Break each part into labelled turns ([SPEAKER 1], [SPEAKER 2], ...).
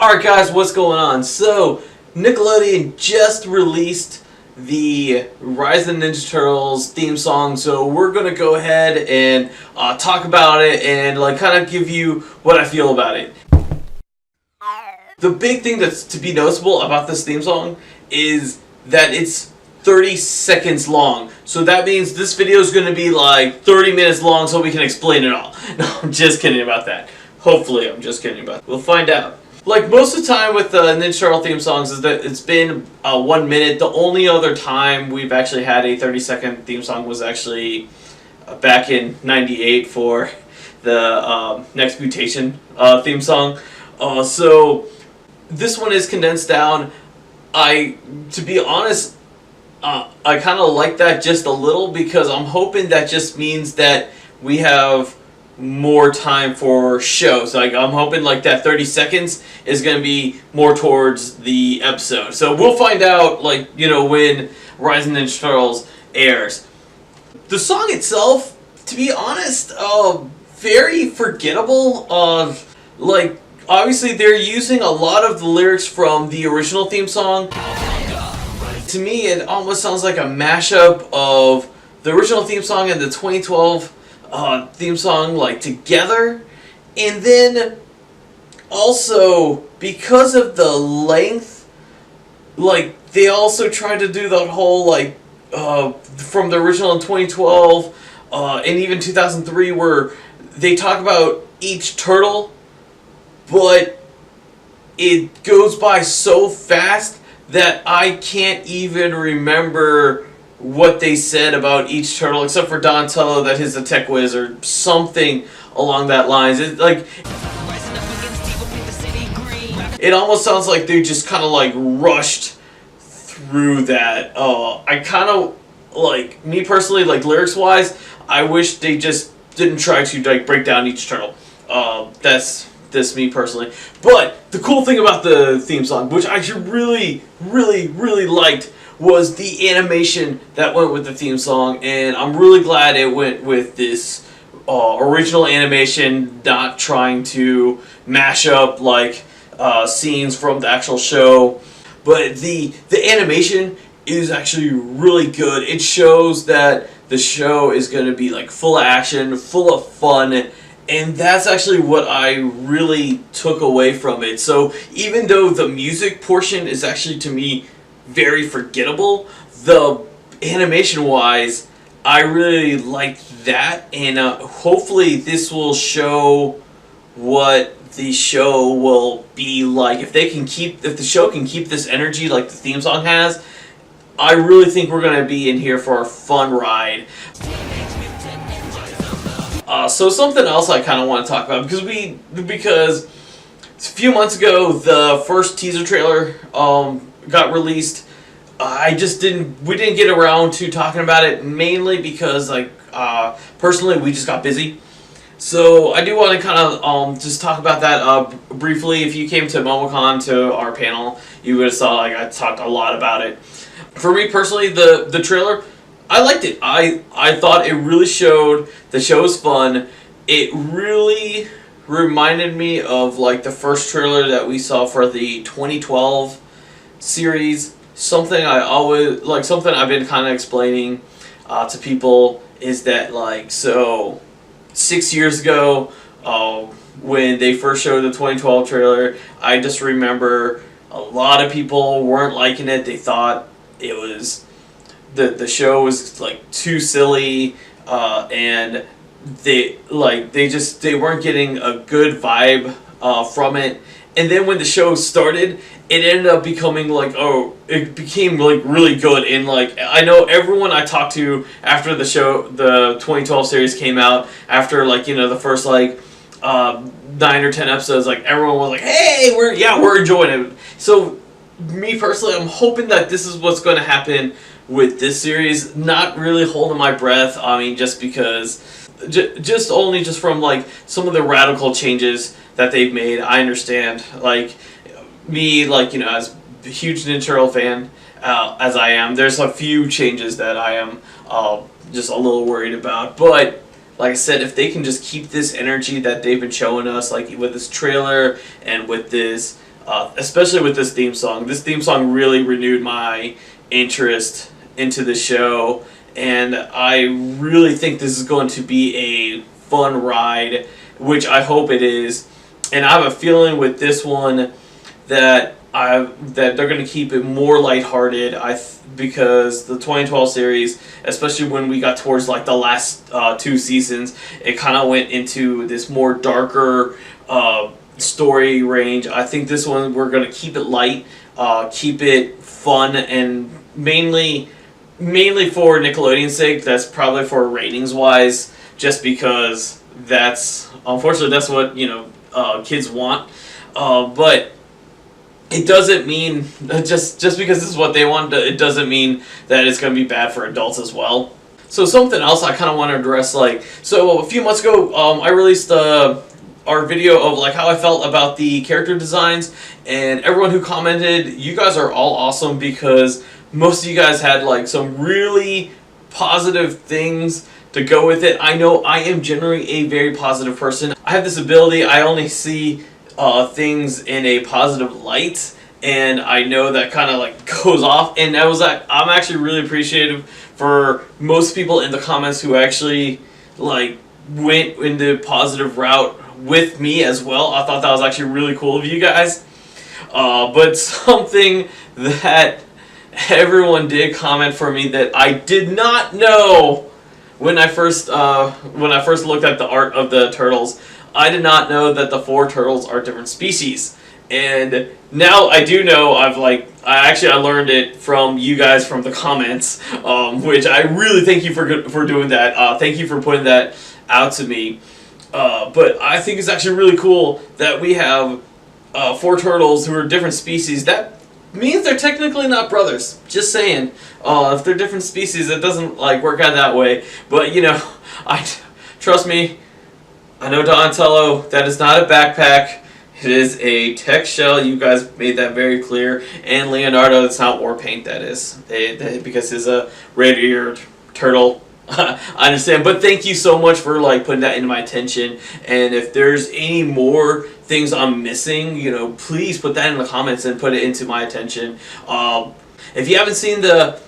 [SPEAKER 1] Alright guys, what's going on? So, Nickelodeon just released the Rise of the Ninja Turtles theme song, so we're going to go ahead and talk about it and kind of give you what I feel about it. The big thing that's to be noticeable about this theme song is that it's 30 seconds long. So that means this video is going to be like 30 minutes long so we can explain it all. No, I'm just kidding about that. Hopefully, I'm just kidding about that. We'll find out. Like most of the time with Ninja Turtle theme songs is that it's been 1 minute. The only other time we've actually had a 30-second theme song was actually back in '98 for the Next Mutation theme song. So this one is condensed down. To be honest, I kind of like that just a little because I'm hoping that just means that we have more time for shows. Like I'm hoping that 30 seconds is going to be more towards the episode. So we'll find out when Rise of the Ninja Turtles airs. The song itself, to be honest, very forgettable. Obviously they're using a lot of the lyrics from the original theme song. To me, it almost sounds like a mashup of the original theme song and the 2012 theme song together. And then also because of the length, they also tried to do that whole from the original in 2012 and even 2003 where they talk about each turtle, but it goes by so fast that I can't even remember what they said about each turtle, except for Donatello that he's a tech whiz or something along that lines. It almost sounds like they just kind of rushed through that. I kind of me personally, lyrics wise, I wish they just didn't try to break down each turtle. That's me personally. But the cool thing about the theme song, which I actually really liked, was the animation that went with the theme song, and I'm really glad it went with this original animation, not trying to mash up scenes from the actual show. But the animation is actually really good. It shows that the show is going to be full of action, full of fun, and that's actually what I really took away from it. So even though the music portion is actually, to me, very forgettable, the animation wise I really liked that, and hopefully this will show what the show will be like. If the show can keep this energy like the theme song has, I really think we're going to be in here for a fun ride. So something else I kind of want to talk about, because a few months ago the first teaser trailer got released. We didn't get around to talking about it, mainly because personally we just got busy. So I do want to kind of just talk about that briefly. If you came to MomoCon, to our panel, you would have saw I talked a lot about it. For me personally, the trailer, I liked it. I thought it really showed the show was fun. It really reminded me of the first trailer that we saw for the 2012 series. Something something I've been kind of explaining to people is that so 6 years ago when they first showed the 2012 trailer, I just remember a lot of people weren't liking it. They thought it was the show was too silly, and they weren't getting a good vibe from it. And then when the show started, it ended up becoming it became really good. And I know everyone I talked to after the show, the 2012 series came out, after the first 9 or 10 episodes, everyone was hey, we're enjoying it. So me personally, I'm hoping that this is what's going to happen with this series. Not really holding my breath. I mean, just because, just from some of the radical changes that they've made. I understand, me, as a huge Ninja Turtle fan as I am, there's a few changes that I am just a little worried about. But like I said, if they can just keep this energy that they've been showing us, with this trailer and with this especially with this theme song. This theme song really renewed my interest into the show, and I really think this is going to be a fun ride, which I hope it is. And I have a feeling with this one that they're going to keep it more lighthearted. Because the 2012 series, especially when we got towards like the last 2 seasons, it kind of went into this more darker story range. I think this one we're going to keep it light, keep it fun, and mainly for Nickelodeon's sake. That's probably for ratings wise, just because unfortunately that's what kids want. But it doesn't mean just because this is what they want. It doesn't mean that it's going to be bad for adults as well. So something else I kind of want to address, so a few months ago, I released our video of how I felt about the character designs, and everyone who commented, you guys are all awesome, because most of you guys had some really positive things to go with it. I know I am generally a very positive person. I have this ability. I only see things in a positive light, and I know that kind of goes off, and I'm actually really appreciative for most people in the comments who actually went in the positive route with me as well. I thought that was actually really cool of you guys. But something that everyone did comment for me that I did not know when I first looked at the art of the turtles, I did not know that the 4 turtles are different species. And now I do know. I learned it from you guys from the comments, which I really thank you for doing that. Thank you for putting that out to me. But I think it's actually really cool that we have 4 turtles who are different species. That means they're technically not brothers. Just saying. If they're different species, it doesn't work out that way. But trust me. I know Donatello, that is not a backpack. It is a tech shell. You guys made that very clear. And Leonardo, it's not war paint, that is. Because he's a red-eared turtle. I understand. But thank you so much for putting that into my attention. And if there's any more things I'm missing, please put that in the comments and put it into my attention. If you haven't seen the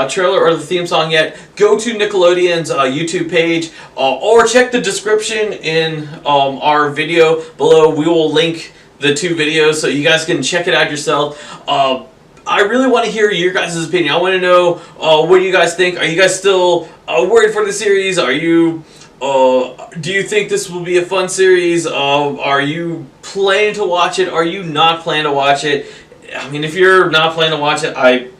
[SPEAKER 1] trailer or the theme song yet, go to Nickelodeon's YouTube page, or check the description in our video below. We will link the 2 videos so you guys can check it out yourself. I really want to hear your guys' opinion. I want to know what you guys think. Are you guys still worried for the series? Are you do you think this will be a fun series? Are you planning to watch it? Are you not planning to watch it? I mean, if you're not planning to watch it, I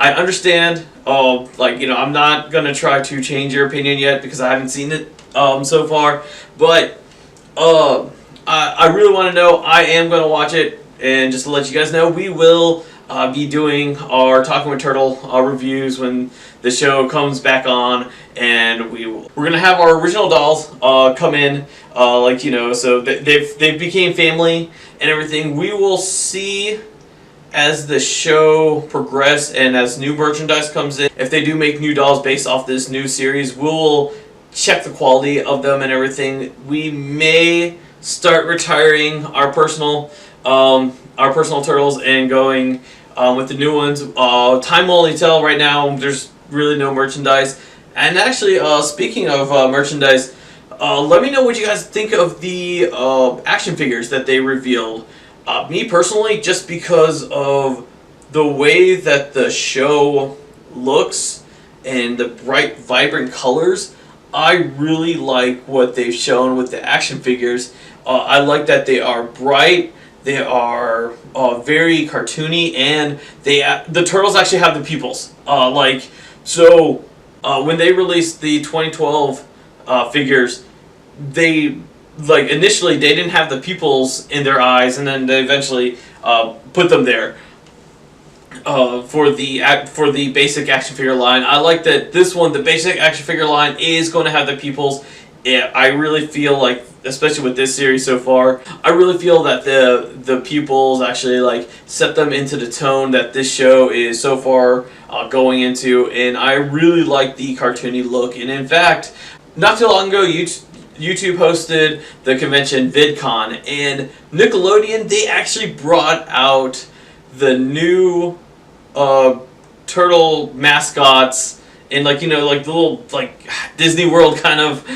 [SPEAKER 1] understand. I'm not gonna try to change your opinion yet because I haven't seen it so far. But I really want to know. I am gonna watch it, and just to let you guys know, we will be doing our Talking with Turtle reviews when the show comes back on, and we're gonna have our original dolls come in, so they became family and everything. We will see as the show progresses and as new merchandise comes in. If they do make new dolls based off this new series, we'll check the quality of them and everything. We may start retiring our personal turtles and going with the new ones. Time will only tell. Right now, there's really no merchandise. And actually, speaking of merchandise, let me know what you guys think of the action figures that they revealed. Me personally, just because of the way that the show looks and the bright, vibrant colors, I really like what they've shown with the action figures. I like that they are bright, they are very cartoony, and the turtles actually have the pupils. When they released the 2012 figures, initially they didn't have the pupils in their eyes, and then they eventually put them there for the basic action figure line. I like that this one, the basic action figure line, is going to have the pupils. I really feel like, especially with this series so far, I really feel that the pupils actually set them into the tone that this show is so far going into, and I really like the cartoony look. And in fact, not too long ago, YouTube hosted the convention VidCon, and Nickelodeon, they actually brought out the new turtle mascots and like, you know, like the little like Disney World kind of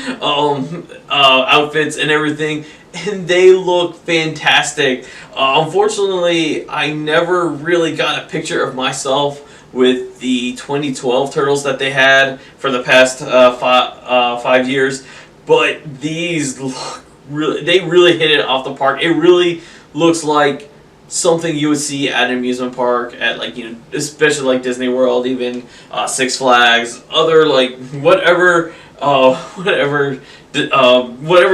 [SPEAKER 1] outfits and everything, and they look fantastic. Unfortunately, I never really got a picture of myself with the 2012 turtles that they had for the past 5 years, but these look they really hit it off the park. It really looks like something you would see at an amusement park at, like, you know, especially like Disney World, even Six Flags, other like whatever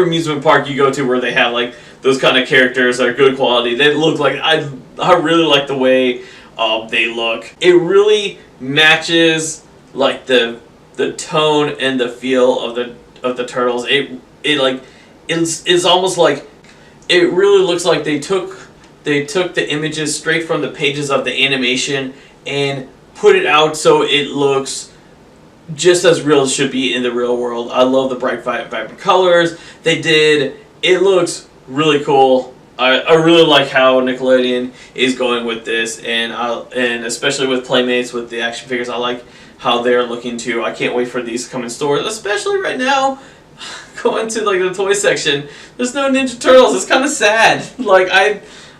[SPEAKER 1] amusement park you go to where they have like those kind of characters that are good quality. They look like I really like the way they look. It really matches like the tone and the feel of the turtles. It's almost like it really looks like they took the images straight from the pages of the animation and put it out so it looks just as real as should be in the real world. I love the bright, vibrant colors they did. It looks really cool. I really like how Nickelodeon is going with this, and especially with Playmates, with the action figures. I like how they're looking too. I can't wait for these to come in stores, especially right now. Going to like the toy section, there's no Ninja Turtles. It's kind of sad. Like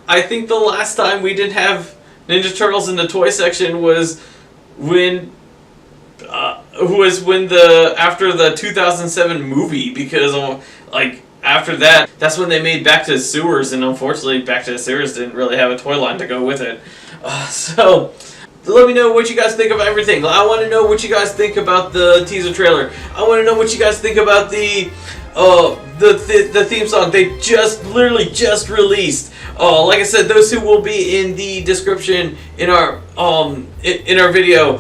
[SPEAKER 1] I think the last time we didn't have Ninja Turtles in the toy section was when after the 2007 movie, because like after that, that's when they made Back to the Sewers, and unfortunately Back to the Sewers didn't really have a toy line to go with it. So let me know what you guys think of everything. I want to know what you guys think about the teaser trailer. I want to know what you guys think about the theme song they literally just released. Like I said, those two will be in the description in our video.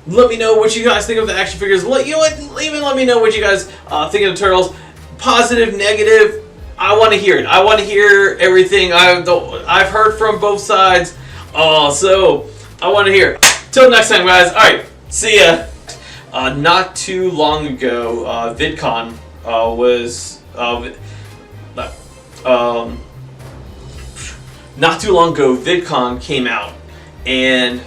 [SPEAKER 1] Let me know what you guys think of the action figures. Even let me know what you guys think of the turtles. Positive, negative. I want to hear it. I want to hear everything. I've heard from both sides. So I want to hear. Till next time, guys. All right. See ya. Not too long ago, VidCon not too long ago, VidCon came out, and